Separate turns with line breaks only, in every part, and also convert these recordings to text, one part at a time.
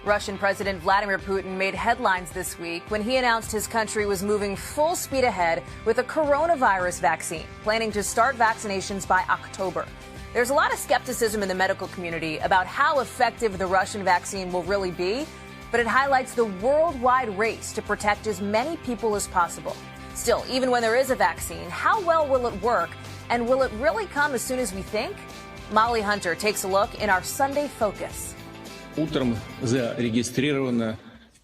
Russian President Vladimir Putin made headlines this week when he announced his country was moving full speed ahead with a coronavirus vaccine, planning to start vaccinations by October. There's a lot of skepticism in the medical community about how effective the Russian vaccine will really be, but it highlights the worldwide race to protect as many people as possible. Still, even when there is a vaccine, how well will it work, and will it really come as soon as we think? Molly Hunter takes a look in our Sunday Focus.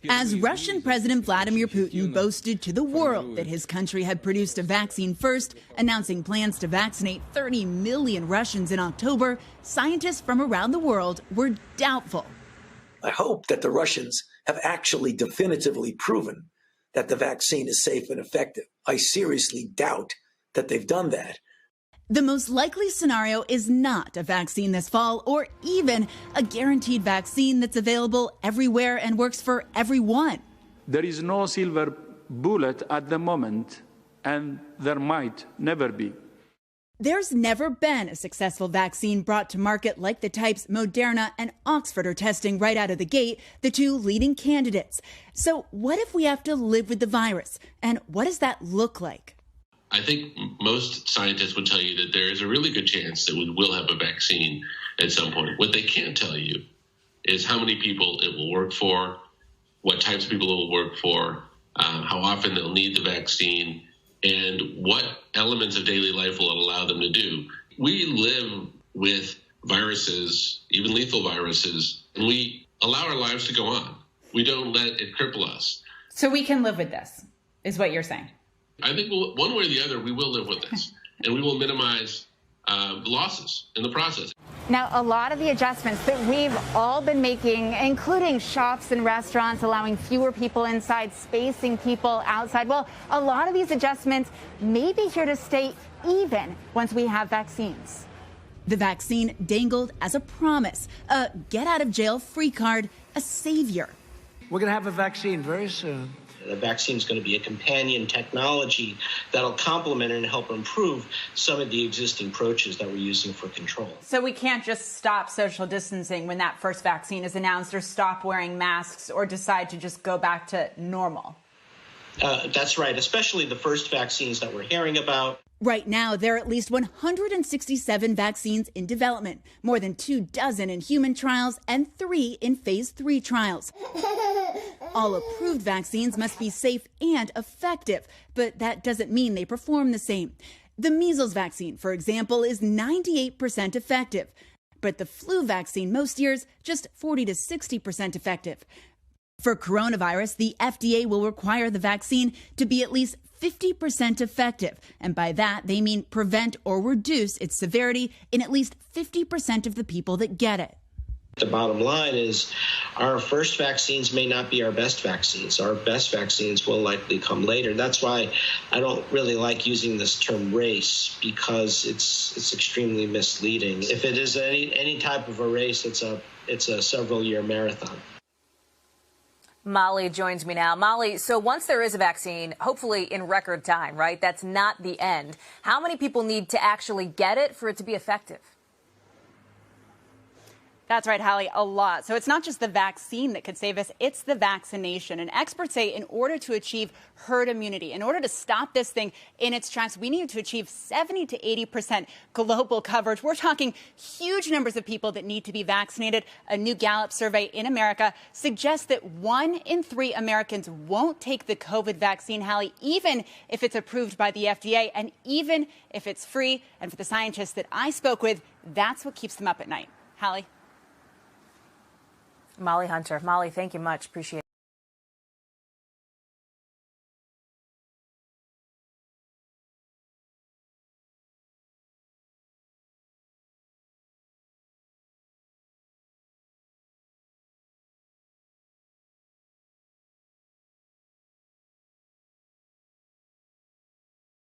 As Russian President Vladimir Putin boasted to the world that his country had produced a vaccine first, announcing plans to vaccinate 30 million Russians in October, scientists from around the world were doubtful.
I hope that the Russians have actually definitively proven that the vaccine is safe and effective. I seriously doubt that they've done that.
The most likely scenario is not a vaccine this fall or even a guaranteed vaccine that's available everywhere and works for everyone.
There is no silver bullet at the moment, and there might never be.
There's never been a successful vaccine brought to market like the types Moderna and Oxford are testing right out of the gate, the two leading candidates. So what if we have to live with the virus? And what does that look like?
I think most scientists would tell you that there is a really good chance that we will have a vaccine at some point. What they can't tell you is how many people it will work for, what types of people it will work for, how often they'll need the vaccine, and what elements of daily life will it allow them to do. We live with viruses, even lethal viruses, and we allow our lives to go on. We don't let it cripple us.
So we can live with this, is what you're saying?
I think one way or the other, we will live with this, and we will minimize the losses in the process.
Now, a lot of the adjustments that we've all been making, including shops and restaurants, allowing fewer people inside, spacing people outside, well, a lot of these adjustments may be here to stay even once we have vaccines.
The vaccine dangled as a promise, a get-out-of-jail-free card, a savior.
We're going to have a vaccine very soon.
The vaccine is going to be a companion technology that'll complement and help improve some of the existing approaches that we're using for control.
So we can't just stop social distancing when that first vaccine is announced, or stop wearing masks, or decide to just go back to normal.
That's right, especially the first vaccines that we're hearing about.
Right now, there are at least 167 vaccines in development, more than 24 in human trials and 3 in phase 3 trials. All approved vaccines must be safe and effective, but that doesn't mean they perform the same. The measles vaccine, for example, is 98% effective, but the flu vaccine most years just 40 to 60% effective. For coronavirus, the FDA will require the vaccine to be at least 50% effective, and by that they mean prevent or reduce its severity in at least 50% of the people that get it.
The bottom line is our first vaccines may not be our best vaccines. Our best vaccines will likely come later. That's why I don't really like using this term race, because it's extremely misleading. If it is any type of a race, it's a several-year marathon.
Molly joins me now. Molly, so once there is a vaccine, hopefully in record time, right? That's not the end. How many people need to actually get it for it to be effective?
That's right, Hallie, a lot. So it's not just the vaccine that could save us, it's the vaccination. And experts say in order to achieve herd immunity, in order to stop this thing in its tracks, we need to achieve 70 to 80% global coverage. We're talking huge numbers of people that need to be vaccinated. A new Gallup survey in America suggests that 1 in 3 Americans won't take the COVID vaccine, Hallie, even if it's approved by the FDA and even if it's free. And for the scientists that I spoke with, that's what keeps them up at night. Hallie?
Molly Hunter. Molly, thank you much. Appreciate it.